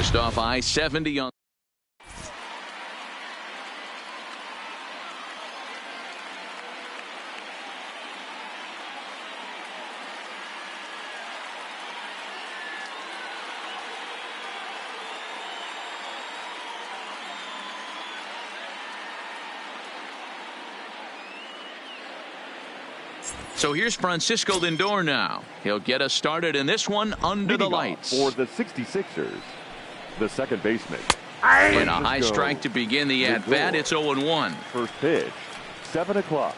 Just off I-70 on. So here's Francisco Lindor now. He'll get us started in this one under the lights. For the 66ers, the second baseman. And a high strike to begin the at-bat. It's 0-1. First pitch, 7 o'clock.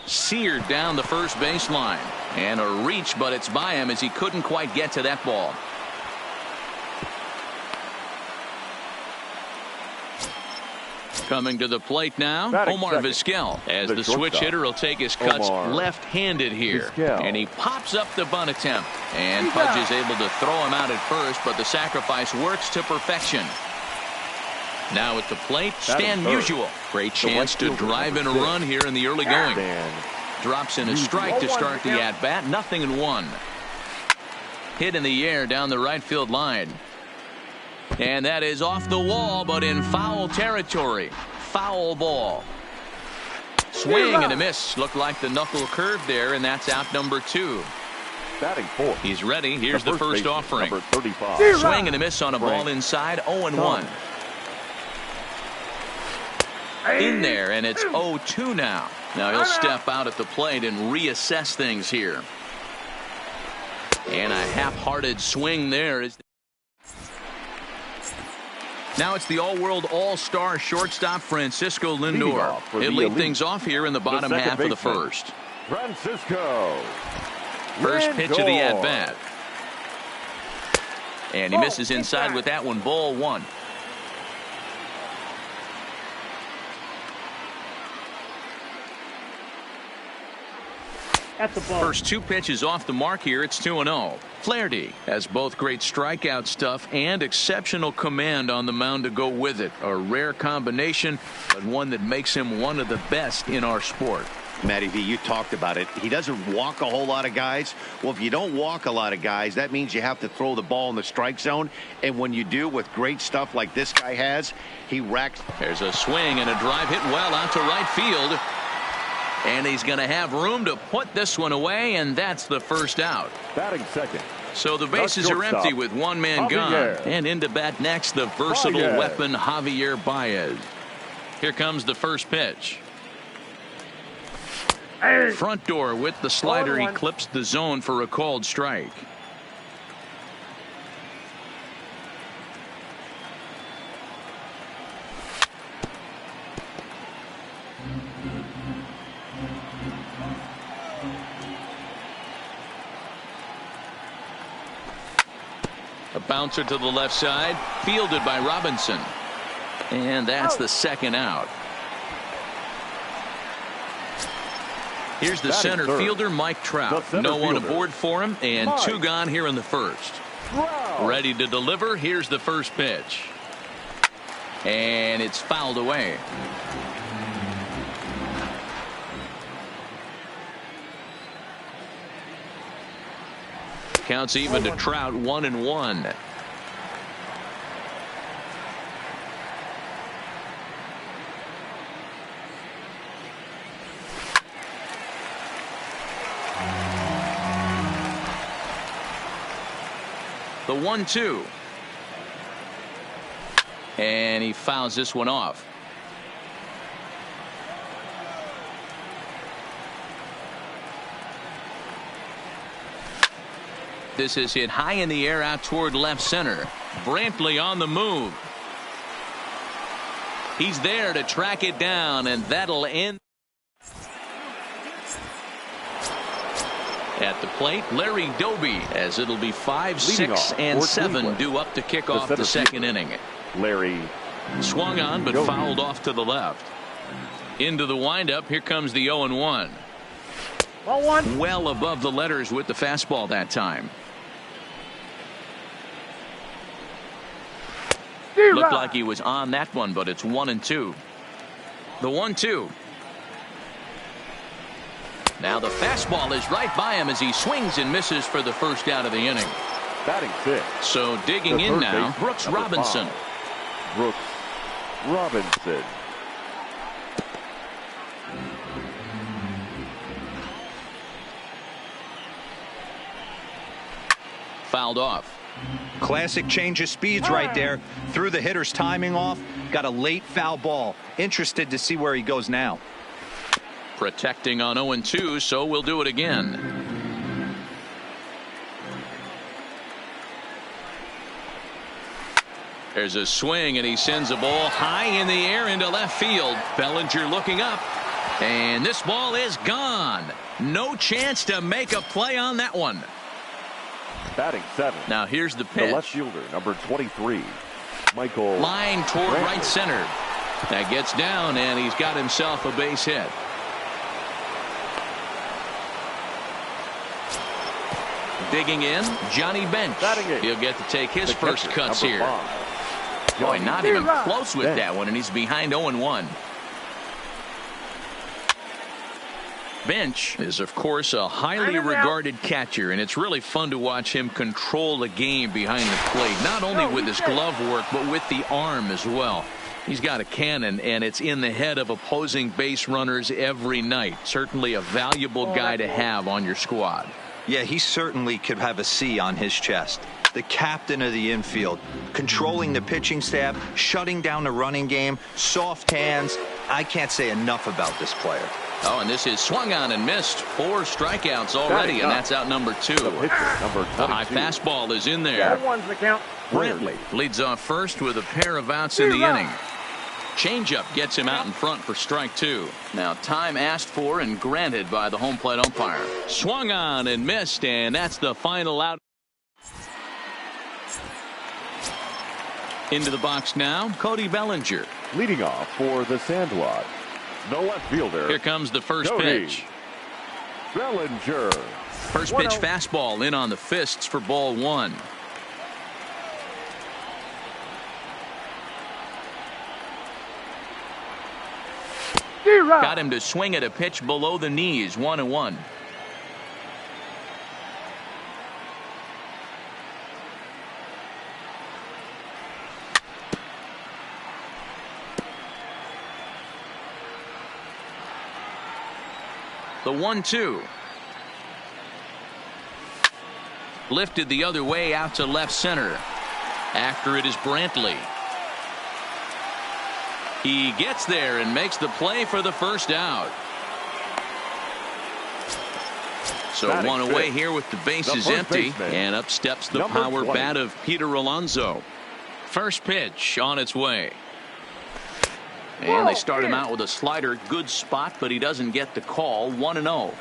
Seared down the first baseline. And a reach, but it's by him as he couldn't quite get to that ball. Coming to the plate now, Omar Vizquel, as the switch hitter will take his cuts left-handed here. And he pops up the bunt attempt. And Pudge is able to throw him out at first, but the sacrifice works to perfection. Now at the plate, Stan Musial. Great chance to drive in a run here in the early going. Drops in a strike to start the at-bat. 0-1. Hit in the air down the right field line. And that is off the wall, but in foul territory. Foul ball. Swing and a miss. Looked like the knuckle curve there, and that's out number 2. Batting fourth. He's ready. Here's the first offering. Number 35. Swing and a miss on a ball inside. 0-1. In there, and it's 0-2 now. Now he'll step out at the plate and reassess things here. And a half-hearted swing there. Now it's the all-world all-star shortstop Francisco Lindor. He'll lead things off here in the bottom half of the first. Francisco. First pitch of the at-bat. And he misses inside with that one. Ball 1. At the ball. First 2 pitches off the mark here. It's 2-0. Flaherty has both great strikeout stuff and exceptional command on the mound to go with it. A rare combination, but one that makes him one of the best in our sport. Matty V, you talked about it. He doesn't walk a whole lot of guys. Well, if you don't walk a lot of guys, that means you have to throw the ball in the strike zone. And when you do, with great stuff like this guy has, he racks. There's a swing and a drive hit well out to right field. And he's going to have room to put this one away, and that's the first out. Batting second. So the bases are empty with one man gone. And into bat next, the versatile weapon Javier Baez. Here comes the first pitch. Front door with the slider. He clips the zone for a called strike. A bouncer to the left side, fielded by Robinson. And that's the second out. Here's the center fielder, Mike Trout. No one aboard for him, and 2 gone here in the first. Ready to deliver. Here's the first pitch. And it's fouled away. Counts even to Trout. 1-1. The 1-2. And he fouls this one off. This is hit high in the air out toward left center. Brantley on the move. He's there to track it down, and that'll end. At the plate, Larry Doby, as it'll be 5, 6, and 7 due up to kick off the second inning. Larry swung on, but fouled off to the left. Into the windup. Here comes the 0-1. Well above the letters with the fastball that time. Looked like he was on that one, but it's 1-2. The 1-2. Now the fastball is right by him as he swings and misses for the first out of the inning. Batting 6th. So digging in now, Brooks Robinson. 5. Brooks Robinson. Fouled off. Classic change of speeds right there. Threw the hitter's timing off. Got a late foul ball. Interested to see where he goes now. Protecting on 0-2, so we'll do it again. There's a swing, and he sends a ball high in the air into left field. Bellinger looking up, and this ball is gone. No chance to make a play on that one. Batting 7th. Now here's the pitch. The left fielder, number 23, Michael. Line toward right center. That gets down, and he's got himself a base hit. Digging in, Johnny Bench. He'll get to take his first cuts here. Boy, not even close with that one, and he's behind 0-1. Bench is, of course, a highly regarded catcher, and it's really fun to watch him control the game behind the plate, not only with his glove work, but with the arm as well. He's got a cannon, and it's in the head of opposing base runners every night. Certainly a valuable guy to have on your squad. Yeah, he certainly could have a C on his chest. The captain of the infield, controlling the pitching staff, shutting down the running game, soft hands. I can't say enough about this player. Oh, and this is swung on and missed. 4 strikeouts already, and that's out number 2. The high fastball is in there. One's the count. Brantley leads off first with a pair of outs in the inning. Changeup gets him out in front for strike 2. Now time asked for and granted by the home plate umpire. Swung on and missed, and that's the final out. Into the box now, Cody Bellinger. Leading off for the Sandlot, the left fielder. Here comes the first Cody pitch. Bellinger. First pitch fastball in on the fists for ball 1. Got him to swing at a pitch below the knees. 1-1. The 1-2. Lifted the other way out to left center. After it is Brantley. He gets there and makes the play for the first out. So one away here with the bases empty. And up steps the power bat of Peter Alonso. First pitch on its way. And they start him out with a slider. Good spot, but he doesn't get the call. 1-0.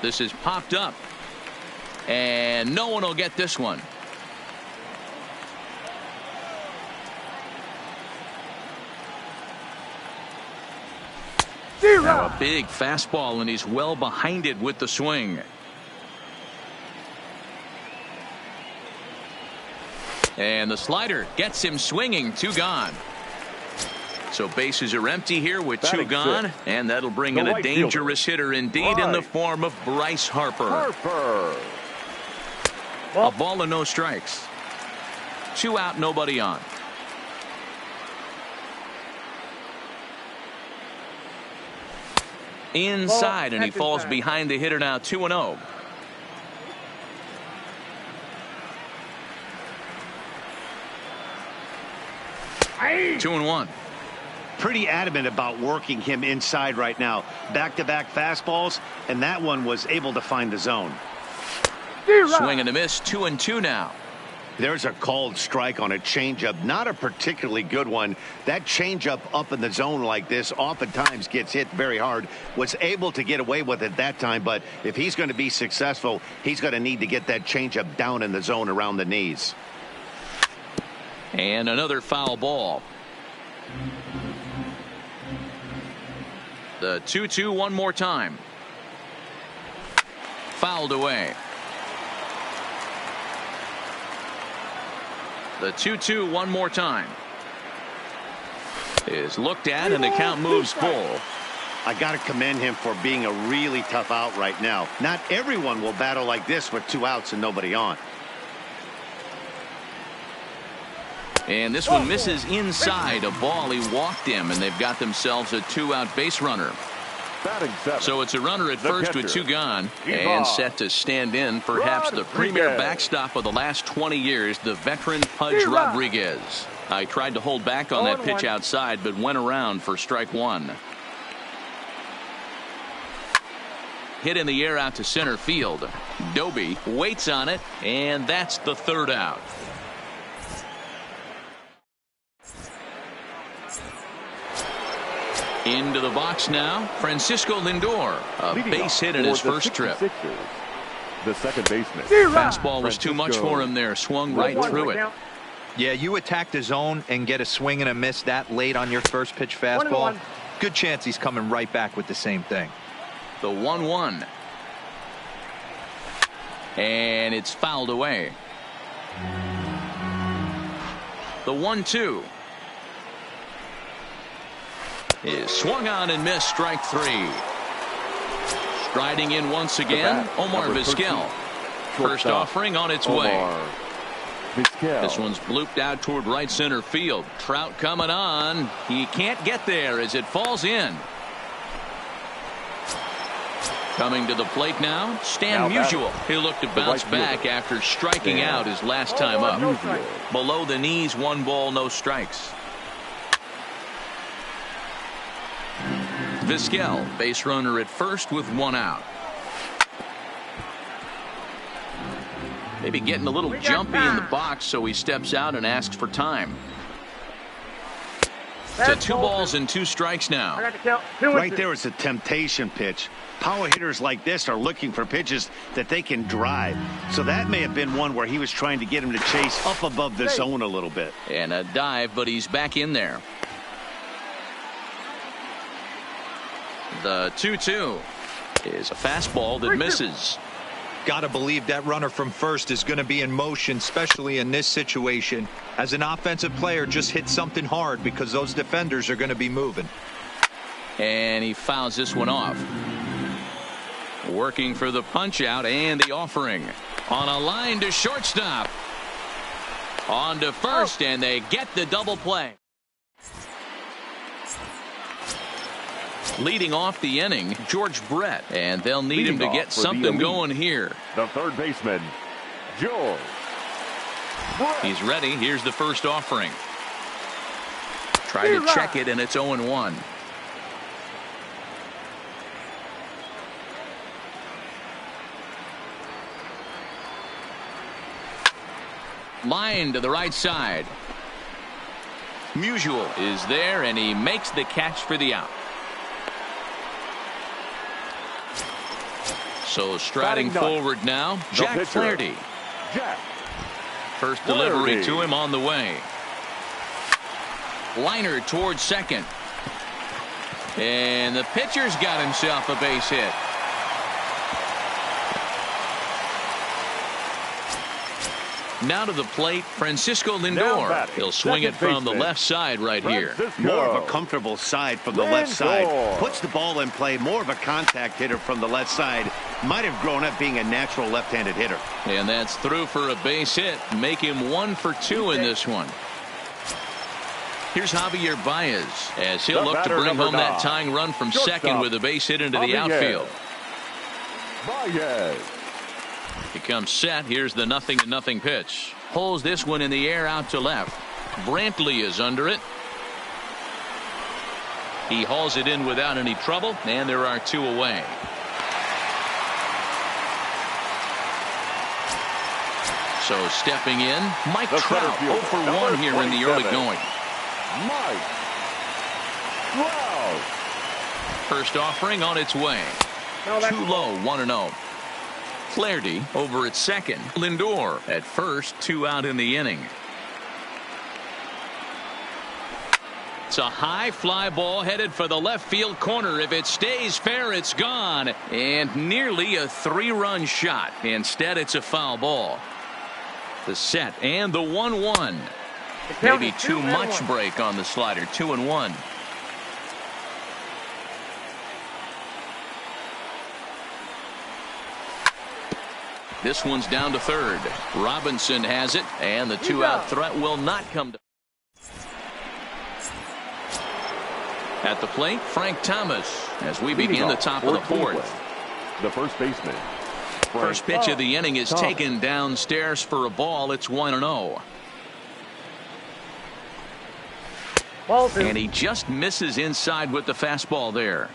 This is popped up. And no one will get this one. Now a big fastball, and he's well behind it with the swing. And the slider gets him swinging. 2 gone. So bases are empty here with 2 gone. And that'll bring in a dangerous hitter indeed in the form of Bryce Harper. A ball and no strikes. 2 out, nobody on. Inside, and he falls behind the hitter now. 2-0. Two and 1. Pretty adamant about working him inside right now. Back-to-back fastballs, and that one was able to find the zone. Swing and a miss. 2-2 now. There's a called strike on a changeup. Not a particularly good one. That changeup up in the zone like this oftentimes gets hit very hard. Was able to get away with it that time, but if he's going to be successful, he's going to need to get that changeup down in the zone around the knees. And another foul ball. The 2-2 one more time. Fouled away. The 2-2 one more time. Is looked at, and the count moves full. I got to commend him for being a really tough out right now. Not everyone will battle like this with 2 outs and nobody on. And this one misses inside a ball. He walked him, and they've got themselves a 2-out base runner. So it's a runner at first with 2 gone and set to stand in perhaps the premier backstop of the last 20 years, the veteran Pudge Rodriguez. I tried to hold back on that pitch outside, but went around for strike 1. Hit in the air out to center field. Doby waits on it, and that's the 3rd out. Into the box now, Francisco Lindor, a base hit in his first trip. The second baseman. Fastball was too much for him there, swung right through it. Yeah, you attack the zone and get a swing and a miss that late on your first pitch fastball. Good chance he's coming right back with the same thing. The 1-1. And it's fouled away. The 1-2. Is swung on and missed, strike 3. Striding in once again, Omar Vizquel. First offering on its way. This one's blooped out toward right center field. Trout coming on. He can't get there as it falls in. Coming to the plate now, Stan Musial. He'll look to bounce back after striking out his last time up. Below the knees, 1 ball, no strikes. Vizquel, base runner at first with 1 out. Maybe getting a little jumpy in the box, so he steps out and asks for time. To 2 balls and 2 strikes now. Right there is a temptation pitch. Power hitters like this are looking for pitches that they can drive. So that may have been one where he was trying to get him to chase up above the zone a little bit. And a dive, but he's back in there. The 2-2 is a fastball that misses. Got to believe that runner from first is going to be in motion, especially in this situation. As an offensive player, just hit something hard because those defenders are going to be moving. And he fouls this one off. Working for the punch out and the offering. On a line to shortstop. On to first, and they get the double play. Leading off the inning, George Brett, and they'll need him to get something going here. The 3rd baseman, George Brett. He's ready. Here's the first offering. Try to check it, and it's 0-1. Line to the right side. Musial is there, and he makes the catch for the out. So striding forward now, Jack Flaherty. First delivery to him on the way. Liner towards second. And the pitcher's got himself a base hit. Now to the plate, Francisco Lindor. He'll swing it from the left side right here. More of a comfortable side from the left side. Puts the ball in play. More of a contact hitter from the left side. Might have grown up being a natural left-handed hitter. And that's through for a base hit. Make him 1 for 2 in this one. Here's Javier Baez as he'll look to bring home that tying run from second with a base hit into the outfield. Baez. He comes set. Here's the 0-0 pitch. Pulls this one in the air out to left. Brantley is under it. He hauls it in without any trouble, and there are 2 away. So stepping in, Mike Trout, 0 for 1 here in the early going. Mike Trout. First offering on its way. Too low, 1-0. Flaherty over at second. Lindor at first, 2 out in the inning. It's a high fly ball headed for the left field corner. If it stays fair, it's gone. And nearly a 3-run shot. Instead, it's a foul ball. The set and the 1-1. Maybe too much break on the slider. 2-1. This one's down to third. Robinson has it, and the two-out threat will not come to. At the plate, Frank Thomas, as we begin the top of the fourth. The first baseman. First pitch of the inning is taken downstairs for a ball. It's 1-0. And he just misses inside with the fastball there.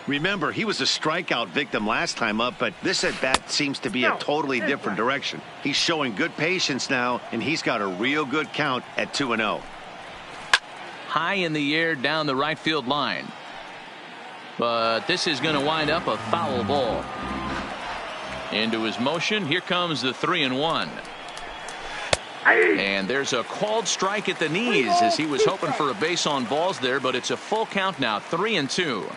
Remember, he was a strikeout victim last time up, but this at bat seems to be a totally different direction. He's showing good patience now, and he's got a real good count at 2-0. High in the air down the right field line. But this is going to wind up a foul ball. Into his motion. Here comes the 3-1. And there's a called strike at the knees as he was hoping for a base on balls there, but it's a full count now. 3-2.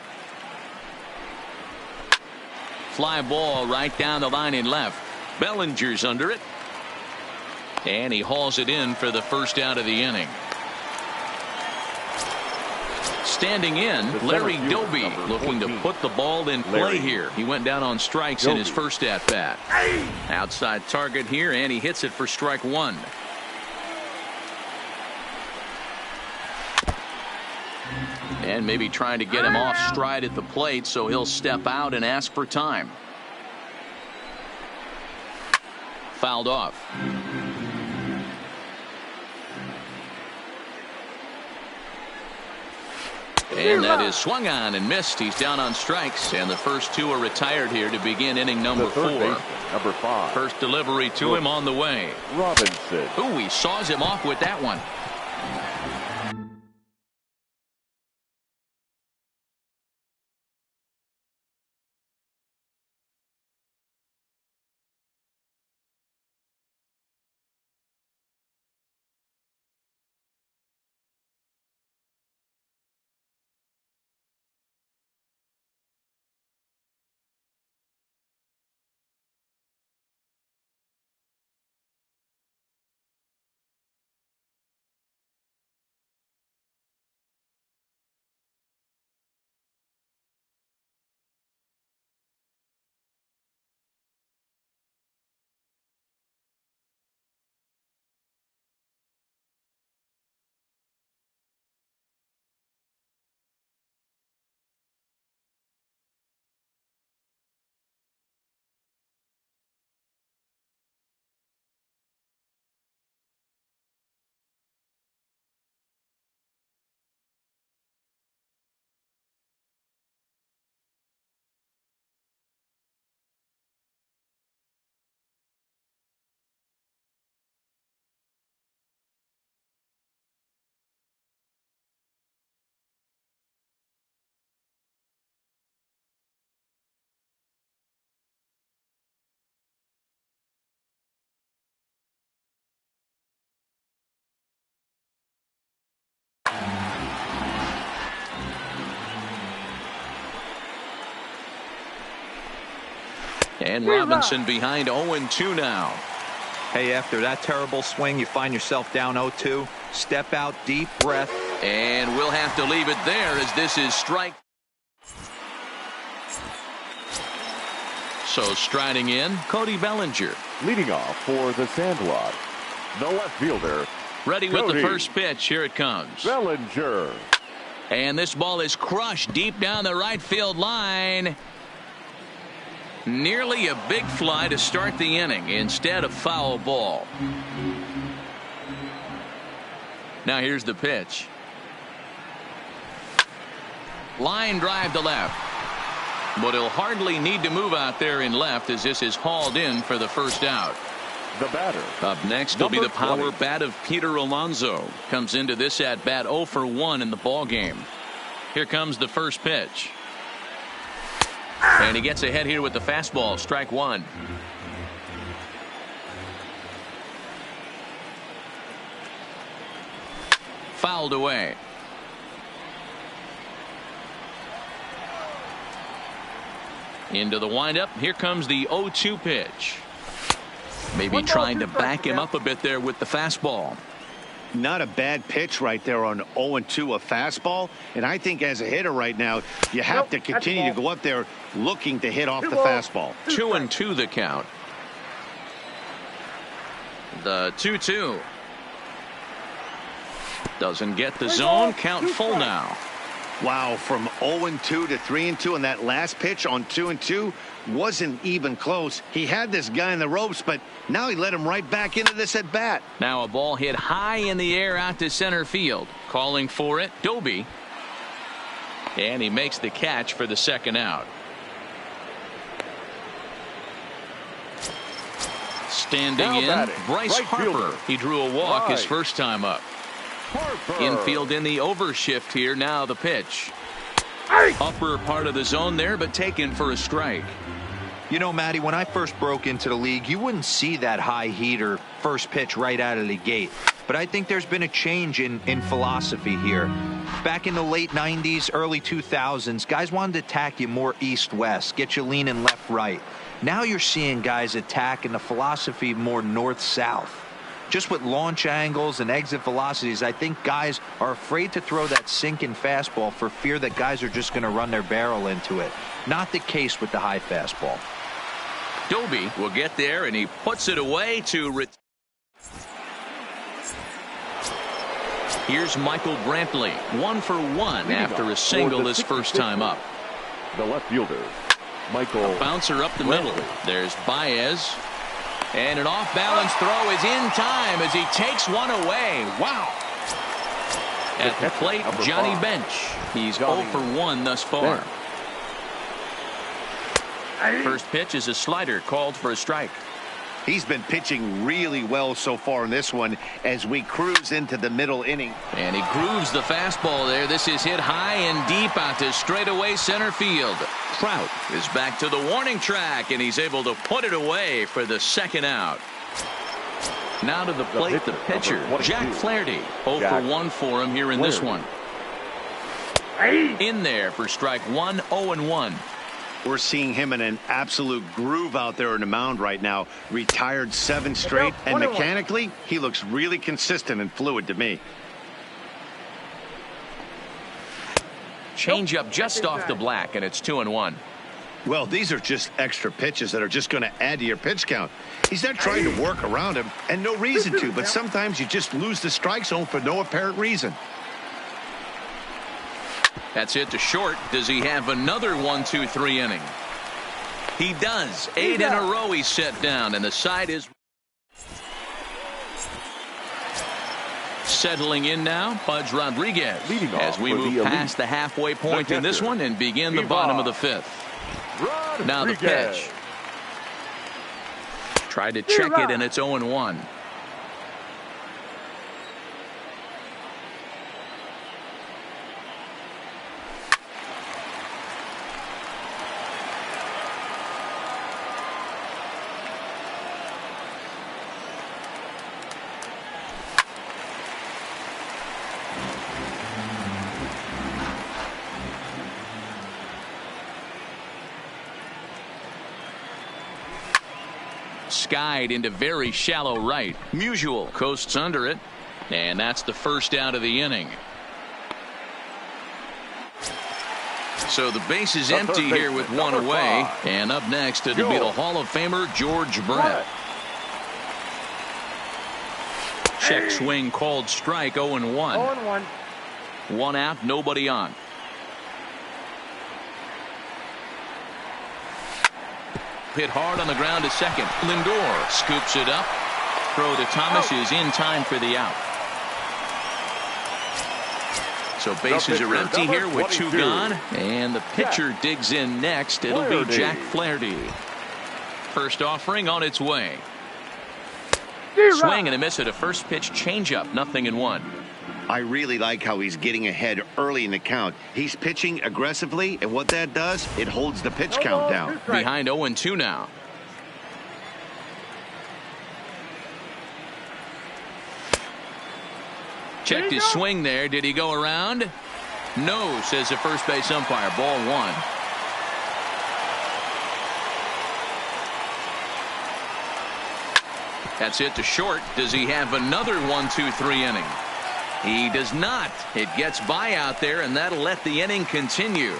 Fly ball right down the line in left. Bellinger's under it. And he hauls it in for the first out of the inning. Standing in, Larry Doby looking to put the ball in play here. He went down on strikes in his first at bat. Outside target here, and he hits it for strike one. And maybe trying to get him off stride at the plate, so he'll step out and ask for time. Fouled off. And that is swung on and missed. He's down on strikes, and the first two are retired here to begin inning number 4. Number 5. First delivery to him on the way. Robinson. Ooh, he saws him off with that one. And Robinson behind 0-2 now. Hey, after that terrible swing, you find yourself down 0-2. Step out, deep breath. And we'll have to leave it there as this is strike. So striding in, Cody Bellinger. Leading off for the Sandlot, the left fielder. Ready with the first pitch. Here it comes. Bellinger. And this ball is crushed deep down the right field line. Nearly a big fly to start the inning. Instead, a foul ball. Now here's the pitch. Line drive to left. But he'll hardly need to move out there in left as this is hauled in for the first out. The batter. Up next will be the power bat of Peter Alonso. Comes into this at bat 0 for 1 in the ball game. Here comes the first pitch. And he gets ahead here with the fastball. Strike one. Fouled away. Into the windup. Here comes the 0-2 pitch. Maybe trying to back him up a bit there with the fastball. Not a bad pitch right there on 0-2, a fastball. And I think as a hitter right now, you have to continue to go up there looking to hit off the fastball. 2-2 the count. The 2-2. Doesn't get the zone. Count full now. Wow, from 0-2 to 3-2 on that last pitch on 2-2 wasn't even close. He had this guy in the ropes, but now he let him right back into this at bat. Now a ball hit high in the air out to center field. Calling for it, Doby. And he makes the catch for the second out. Standing in, Bryce Harper. He drew a walk his first time up. Infield in the overshift here. Now the pitch. Upper part of the zone there, but taken for a strike. You know, Matty, when I first broke into the league, you wouldn't see that high heater first pitch right out of the gate. But I think there's been a change in philosophy here. Back in the late 90s, early 2000s, guys wanted to attack you more east-west, get you leaning left-right. Now you're seeing guys attack in the philosophy more north-south. Just with launch angles and exit velocities, I think guys are afraid to throw that sinking fastball for fear that guys are just going to run their barrel into it. Not the case with the high fastball. Doby will get there, and he puts it away to Here's Michael Brantley, 1 for 1 after a single his first time up. The left fielder, Michael. A bouncer up the middle. There's Baez. And an off-balance throw is in time as he takes one away. Wow. At the plate, Johnny Bench. He's 0 for 1 thus far. First pitch is a slider called for a strike. He's been pitching really well so far in this one as we cruise into the middle inning. And he grooves the fastball there. This is hit high and deep out to straightaway center field. Trout is back to the warning track, and he's able to put it away for the second out. Now to the plate, the pitcher, Jack Flaherty. 0 for 1 for him here in this one. In there for strike 1, 0-1. We're seeing him in an absolute groove out there on the mound right now. Retired 7 straight, and mechanically, he looks really consistent and fluid to me. Change up just off the black, and it's 2-1. Well, these are just extra pitches that are just going to add to your pitch count. He's not trying to work around him, and no reason to, but sometimes you just lose the strike zone for no apparent reason. That's it to short. Does he have another 1-2-3 inning? He does. 8 in a row he's set down, and the side is settling in now. Pudge Rodriguez as we move past the halfway point in this one and begin the bottom of the 5th. Now the pitch. Tried to check it, and it's 0-1. Skied into very shallow right. Musial coasts under it, and that's the first out of the inning. So the base is empty here with 1 away, and up next it'll be the Hall of Famer George Brett. Check swing called strike. 0-1. 1 out, nobody on. Hit hard on the ground to second. Lindor scoops it up. Throw to Thomas is in time for the out. So bases are empty here with 2 gone. And the pitcher digs in next. It'll be Jack Flaherty. First offering on its way. Swing and a miss at a first pitch changeup. 0-1. I really like how he's getting ahead early in the count. He's pitching aggressively, and what that does, it holds the pitch count down. Behind 0-2 now. Checked his swing there. Did he go around? No, says the first base umpire. Ball 1. That's it to short. Does he have another 1-2-3 inning? He does not. It gets by out there, and that'll let the inning continue.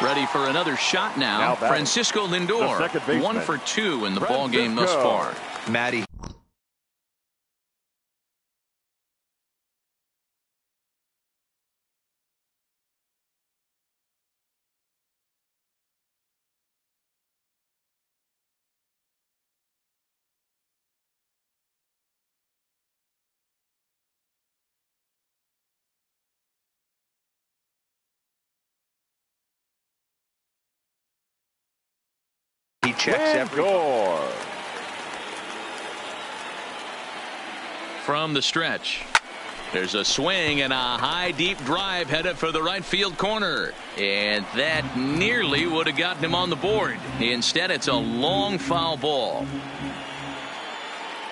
Ready for another shot now. Francisco Lindor, 1 for 2 in the ball game thus far. Matty. He checks every door. From the stretch, there's a swing and a high deep drive headed for the right field corner, and that nearly would have gotten him on the board. Instead, it's a long foul ball.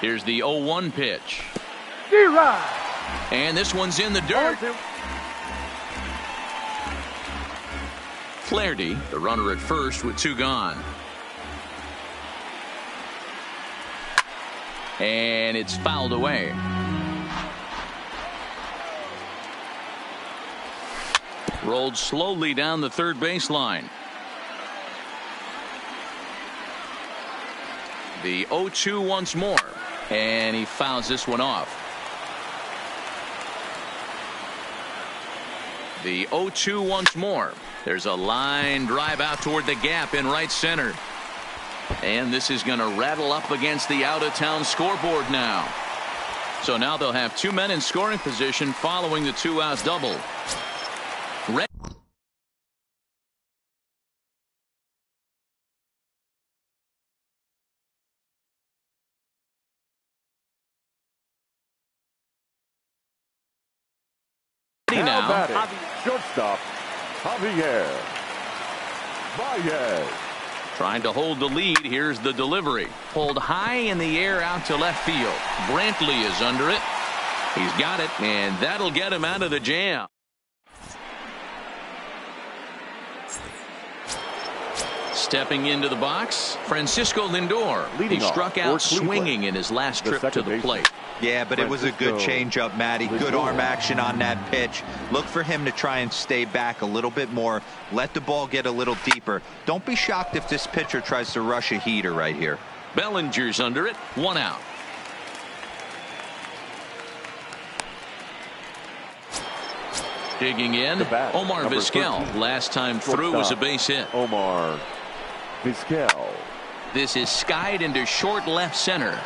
Here's the 0-1 pitch, and this one's in the dirt. Flaherty, the runner at first with 2 gone. And it's fouled away. Rolled slowly down the third baseline. The 0-2 once more, and he fouls this one off. The 0-2 once more. There's a line drive out toward the gap in right center. And this is going to rattle up against the out-of-town scoreboard now. So now they'll have 2 men in scoring position following the 2-out double. Now shortstop Javier Baez. Trying to hold the lead. Here's the delivery. Pulled high in the air out to left field. Brantley is under it. He's got it, and that'll get him out of the jam. Stepping into the box, Francisco Lindor. He struck out swinging in his last trip to the plate. Yeah, but it was a good changeup, Matty. Good arm action on that pitch. Look for him to try and stay back a little bit more. Let the ball get a little deeper. Don't be shocked if this pitcher tries to rush a heater right here. Bellinger's under it. 1 out. Digging in, Omar Vizquel. Last time through was a base hit. Omar Vizquel. This is skied into short left center.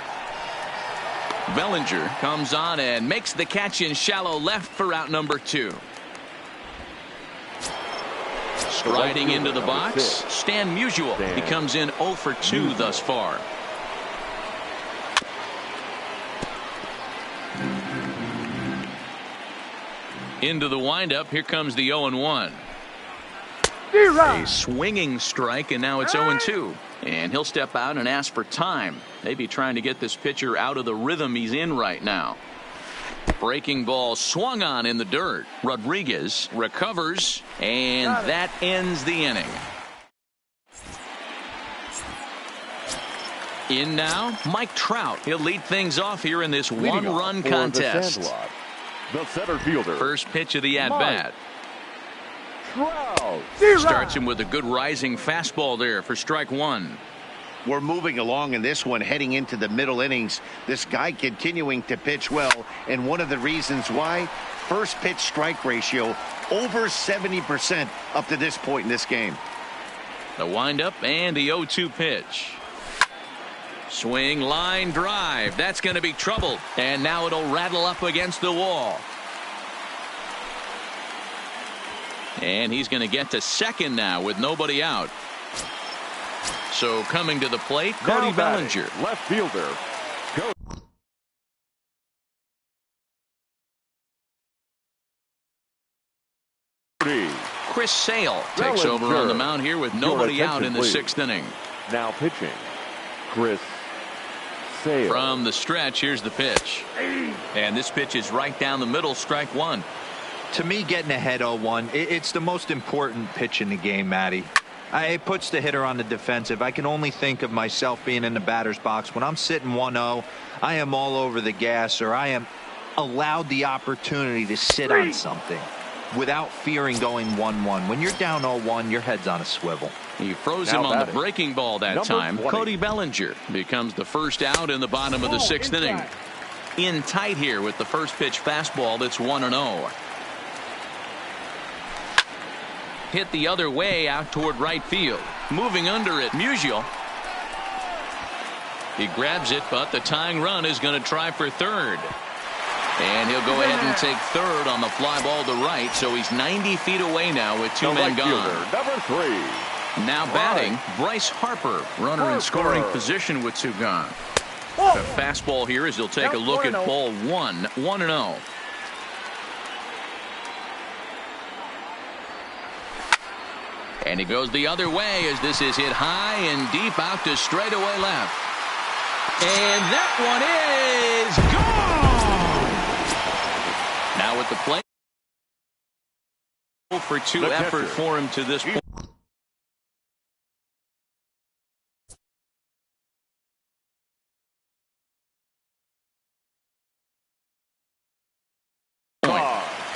Bellinger comes on and makes the catch in shallow left for out number 2. Striding into the box, Stan Musial. He comes in 0 for 2 thus far. Into the windup. Here comes the 0-1. A swinging strike, and now it's 0-2. And he'll step out and ask for time. Maybe trying to get this pitcher out of the rhythm he's in right now. Breaking ball swung on in the dirt. Rodriguez recovers, and that ends the inning. In now, Mike Trout. He'll lead things off here in this one-run contest. The center fielder. First pitch of the at-bat. Trout. Starts him with a good rising fastball there for strike 1. We're moving along in this one, heading into the middle innings. This guy continuing to pitch well, and one of the reasons why, first pitch strike ratio over 70% up to this point in this game. The windup and the 0-2 pitch. Swing, line drive. That's going to be trouble, and now it'll rattle up against the wall. And he's going to get to second now with nobody out. So coming to the plate, Cody Bellinger. Left fielder. Chris Sale takes over on the mound here with nobody out in the 6th inning. Now pitching, Chris Sale. From the stretch, here's the pitch. And this pitch is right down the middle, strike 1. To me, getting ahead 0-1, it's the most important pitch in the game, Matty. It puts the hitter on the defensive. I can only think of myself being in the batter's box. When I'm sitting 1-0, I am all over the gas, or I am allowed the opportunity to sit on something. without fearing going 1-1. When you're down 0-1, your head's on a swivel. He froze him on the breaking ball that time. Cody Bellinger becomes the first out in the bottom of the 6th inning. In tight here with the first pitch fastball that's 1-0. Hit the other way out toward right field. Moving under it, Musial. He grabs it, but the tying run is going to try for third. And he'll go ahead and take third on the fly ball to right, so he's 90 feet away now with 2 men gone. Number 3. Now batting, Bryce Harper, runner in scoring position with 2 gone. The fastball here as he'll take a look at ball 1, 1-0. And he goes the other way as this is hit high and deep out to straightaway left. And that one is gone. Now with the play for 2 effort for him to this point.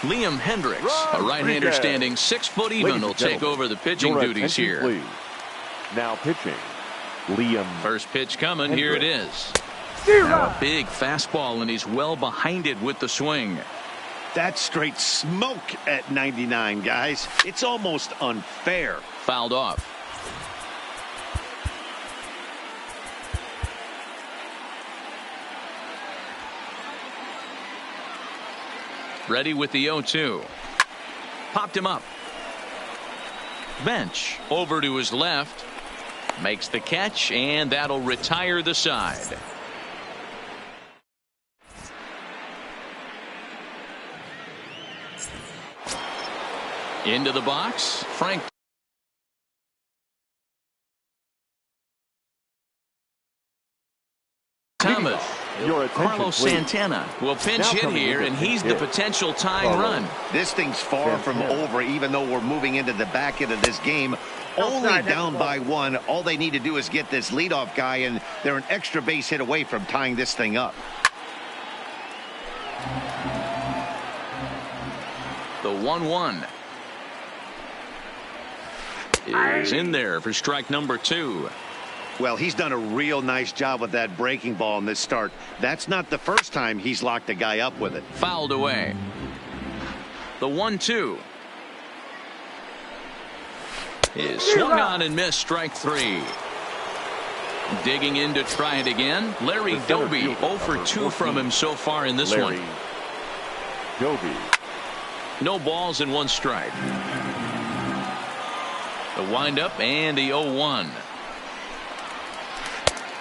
Liam Hendricks, a right-hander standing 6 foot even, will take over the pitching duties here. Please. Now pitching, Liam. First pitch coming. Here it is. Now a big fastball, and he's well behind it with the swing. That's straight smoke at 99, guys. It's almost unfair. Fouled off. Ready with the 0-2. Popped him up. Bench over to his left. Makes the catch, and that'll retire the side. Into the box, Frank Thomas. Carlos Santana will pinch hit here, and he's the potential tying run. This thing's far from over, even though we're moving into the back end of this game. Only down by 1. All they need to do is get this leadoff guy, and they're an extra base hit away from tying this thing up. The 1-1 is in there for strike number 2. Well, he's done a real nice job with that breaking ball in this start. That's not the first time he's locked a guy up with it. Fouled away. The 1-2 is swung on and missed, strike 3. Digging in to try it again. Larry Doby, 0 for 2 from him so far in this one. Doby. No balls and 1 strike. The windup and the 0-1.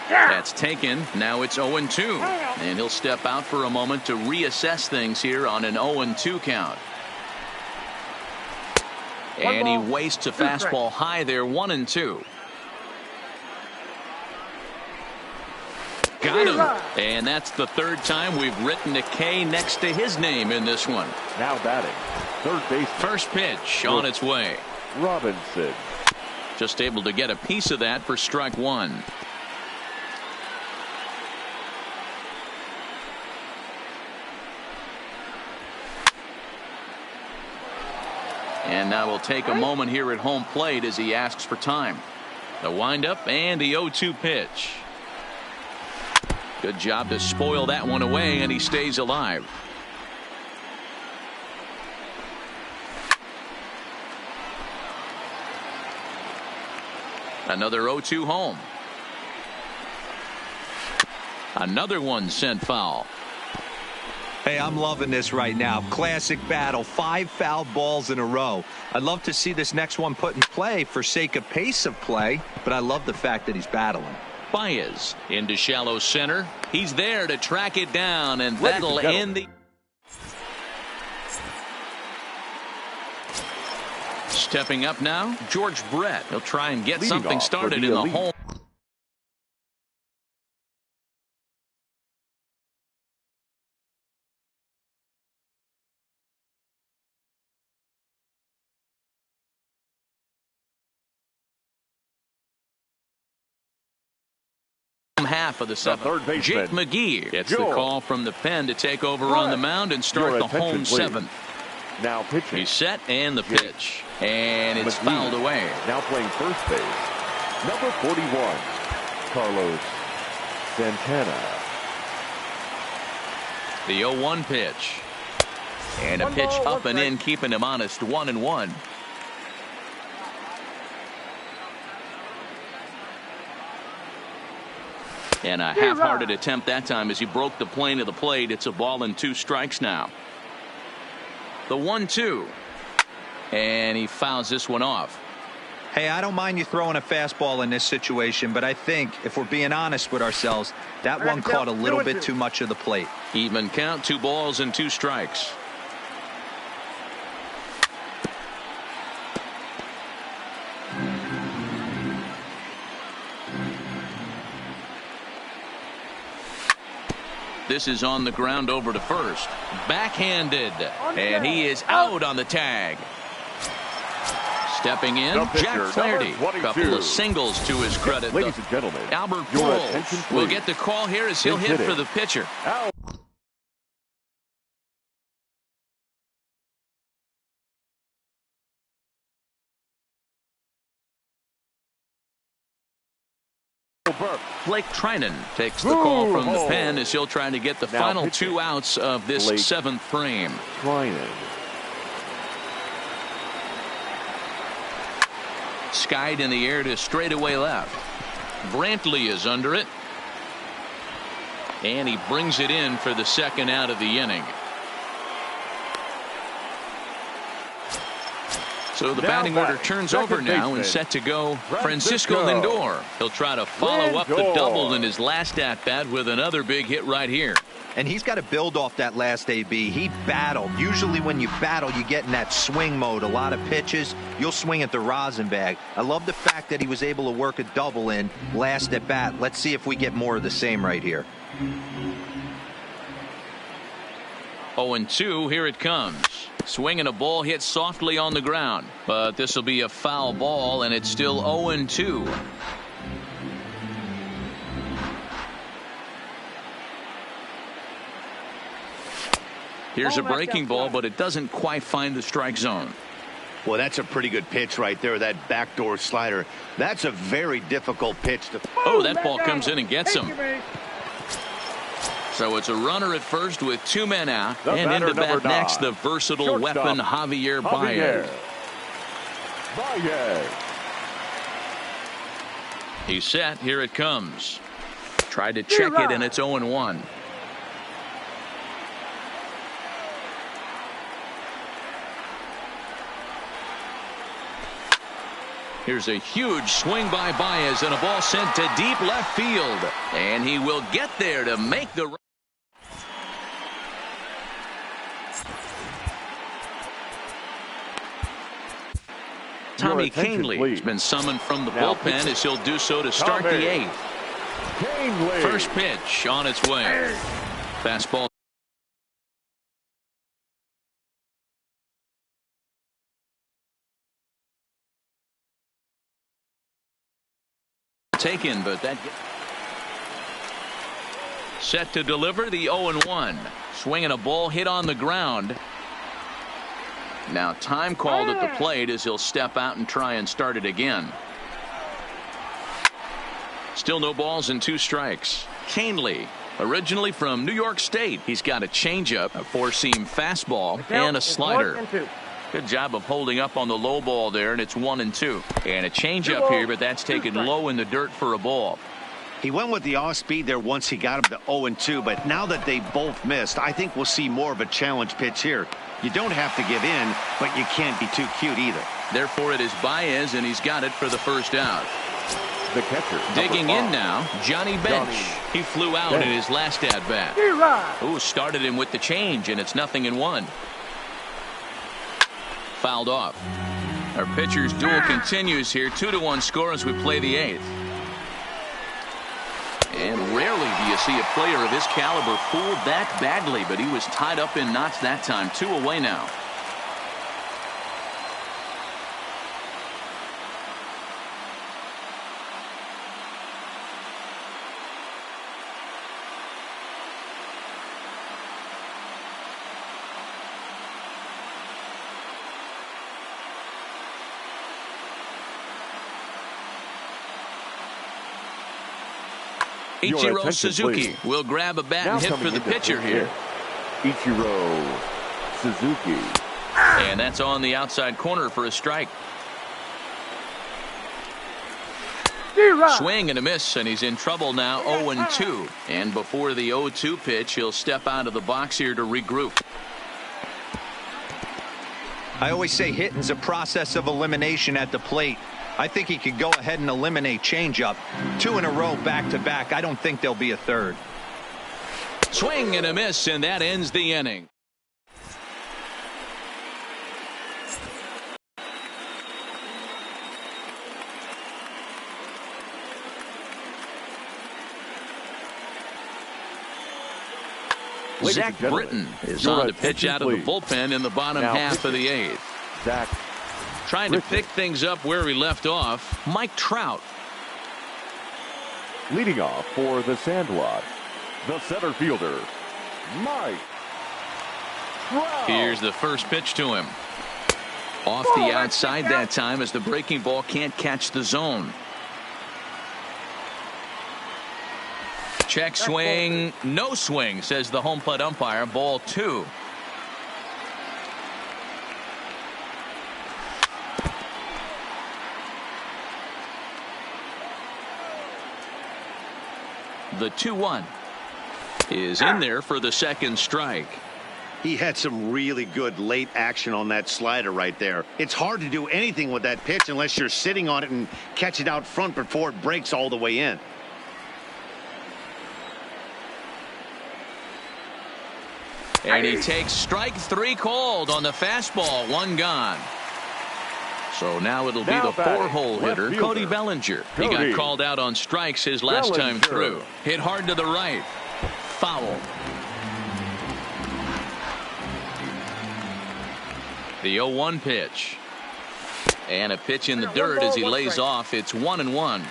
That's taken. Now it's 0-2. And he'll step out for a moment to reassess things here on an 0-2 count. And he wastes a fastball high there, 1-2. Got him. And that's the 3rd time we've written a K next to his name in this one. Now batting, third base. First pitch on its way. Robinson. Just able to get a piece of that for strike 1. And now we'll take a moment here at home plate as he asks for time. The windup and the 0-2 pitch. Good job to spoil that one away, and he stays alive. Another 0-2 home. Another one sent foul. Hey, I'm loving this right now. Classic battle. 5 foul balls in a row. I'd love to see this next one put in play for sake of pace of play, but I love the fact that he's battling. Baez into shallow center. He's there to track it down, and that'll end the. Stepping up now, George Brett. He'll try and get something started in the home. Half of the 7th. Jake McGee gets the call from the pen to take over on the mound and start the home 7th. Now pitching. He's set and the pitch. And it's fouled away. Now playing first base. Number 41, Carlos Santana. The 0-1 pitch. And a pitch up and in, keeping him honest, 1-1. And a half-hearted attempt that time as he broke the plane of the plate. It's a ball and 2 strikes now. The 1-2. And he fouls this one off. Hey, I don't mind you throwing a fastball in this situation, but I think if we're being honest with ourselves, that one caught a little bit too much of the plate. Even count, 2 balls and 2 strikes. This is on the ground over to first. Backhanded. And he is out on the tag. Stepping in, Jack Flaherty. Couple of singles to his credit. Ladies and gentlemen, Albert Pujols will get the call here as he'll hit for the pitcher. Blake Trinan takes the call from the pen as he'll try to get the final 2 outs of this 7th frame. Trinan. Skied in the air to straightaway left. Brantley is under it. And he brings it in for the 2nd out of the inning. So the batting order turns over now and set to go Francisco Lindor. He'll try to follow up the double in his last at-bat with another big hit right here. And he's got to build off that last AB. He battled. Usually when you battle, you get in that swing mode. A lot of pitches, you'll swing at the rosin bag. I love the fact that he was able to work a double in last at bat. Let's see if we get more of the same right here. 0-2, here it comes. Swinging a ball hit softly on the ground, but this will be a foul ball, and it's still 0-2. Here's a breaking ball, but it doesn't quite find the strike zone. Well, that's a pretty good pitch right there, that backdoor slider. That's a very difficult pitch to. Oh, that ball comes in and gets him. So it's a runner at first with 2 men out, and into bat next, the versatile weapon Javier Baez. He's set. Here it comes. Tried to check it, and it's 0-1. Here's a huge swing by Baez, and a ball sent to deep left field. And he will get there to make the run. Tommy Kahnle has been summoned from the bullpen as he'll do so to start the 8th. First pitch on its way. Fastball. Taken, but that set to deliver the 0-1. Swinging a ball hit on the ground. Now time called at the plate as he'll step out and try and start it again. Still no balls and 2 strikes. Kahnle, originally from New York State. He's got a changeup, a 4-seam fastball, and a slider. Good job of holding up on the low ball there, and it's 1-2. And a changeup here, but that's taken low in the dirt for a ball. He went with the off speed there once he got him to 0-2, but now that they both missed, I think we'll see more of a challenge pitch here. You don't have to give in, but you can't be too cute either. Therefore, it is Baez, and he's got it for the first out. The catcher. Digging in now, Johnny Bench. He flew out in his last at-bat. Ooh, started him with the change, and it's 0-1. Fouled off. Our pitcher's duel continues here. 2-1 score as we play the 8th. And rarely do you see a player of his caliber fooled that badly, but he was tied up in knots that time. 2 away now. Ichiro Suzuki will grab a bat and hit for the pitcher here. Ichiro Suzuki. And that's on the outside corner for a strike. Swing and a miss, and he's in trouble now, 0-2. And before the 0-2 pitch, he'll step out of the box here to regroup. I always say hitting's a process of elimination at the plate. I think he could go ahead and eliminate changeup. 2 in a row, back-to-back. I don't think there'll be a third. Swing and a miss, and that ends the inning. Zach Britton is on to pitch out of the bullpen in the bottom half of the 8th. Zach trying to pick things up where he left off, Mike Trout. Leading off for the Sandlot, the center fielder, Mike Trout. Here's the first pitch to him. Off the outside that time as the breaking ball can't catch the zone. Check swing, no swing, says the home plate umpire. Ball 2. The 2-1 is in there for the second strike. He had some really good late action on that slider right there. It's hard to do anything with that pitch unless you're sitting on it and catch it out front before it breaks all the way in. And he takes strike 3 called on the fastball. 1 gone. So now it'll be the 4-hole hitter, Cody Bellinger. He got called out on strikes his last time through. Hit hard to the right. Foul. The 0-1 pitch. And a pitch in the dirt as he lays off. It's 1-1.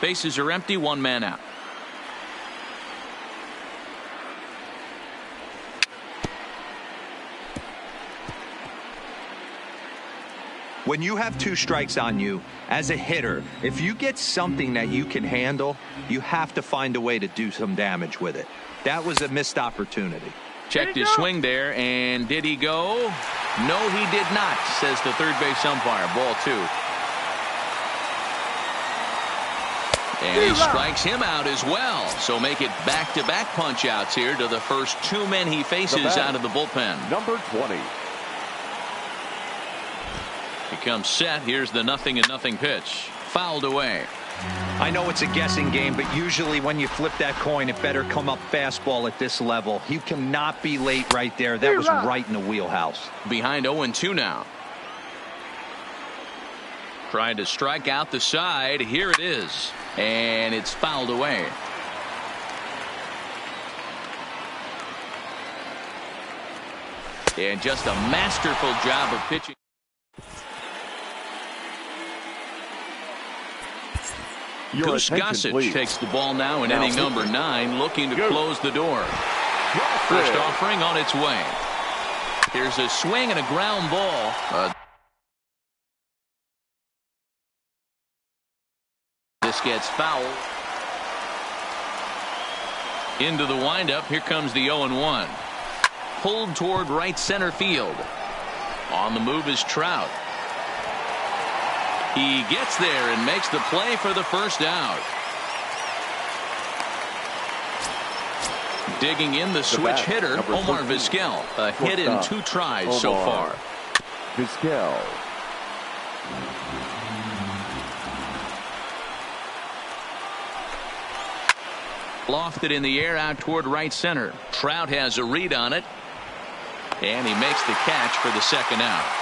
Bases are empty, 1 man out. When you have 2 strikes on you, as a hitter, if you get something that you can handle, you have to find a way to do some damage with it. That was a missed opportunity. Checked his swing there, and did he go? No, he did not, says the third base umpire. Ball 2. And he strikes him out as well. So make it back-to-back punch-outs here to the first 2 men he faces out of the bullpen. Number 20. He comes set. Here's the 0-0 pitch. Fouled away. I know it's a guessing game, but usually when you flip that coin, it better come up fastball at this level. You cannot be late right there. That was right in the wheelhouse. Behind 0-2 now. Trying to strike out the side. Here it is. And it's fouled away. And just a masterful job of pitching. Goose Gossage takes the ball now in inning number 9, looking to close the door. First offering on its way. Here's a swing and a ground ball. This gets fouled. Into the windup. Here comes the 0-1. Pulled toward right center field. On the move is Trout. He gets there and makes the play for the first out. Digging in the switch hitter, Omar Vizquel. A hit in 2 tries so far. Vizquel. Lofted in the air out toward right center. Trout has a read on it. And he makes the catch for the second out.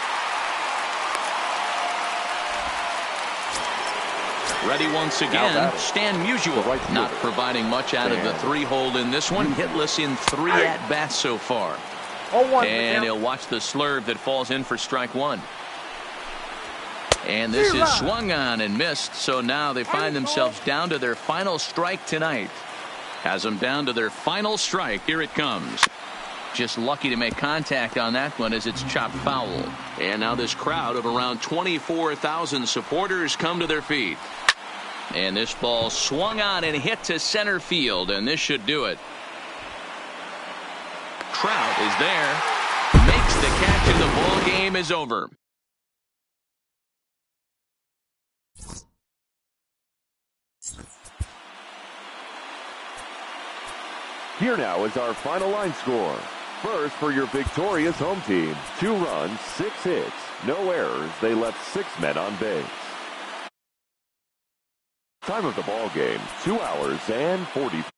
Ready once again, Stan Musial. Not providing much out of the 3-hole in this one. Hitless in 3 at-bats so far. And he'll watch the slurve that falls in for strike 1. And this is swung on and missed. So now they find themselves down to their final strike tonight. Has them down to their final strike. Here it comes. Just lucky to make contact on that one as it's chopped foul. And now this crowd of around 24,000 supporters come to their feet. And this ball swung on and hit to center field, and this should do it. Trout is there, makes the catch, and the ball game is over. Here now is our final line score. First, for your victorious home team, 2 runs, 6 hits, no errors. They left 6 men on base. Time of the ball game, 2 hours and 40.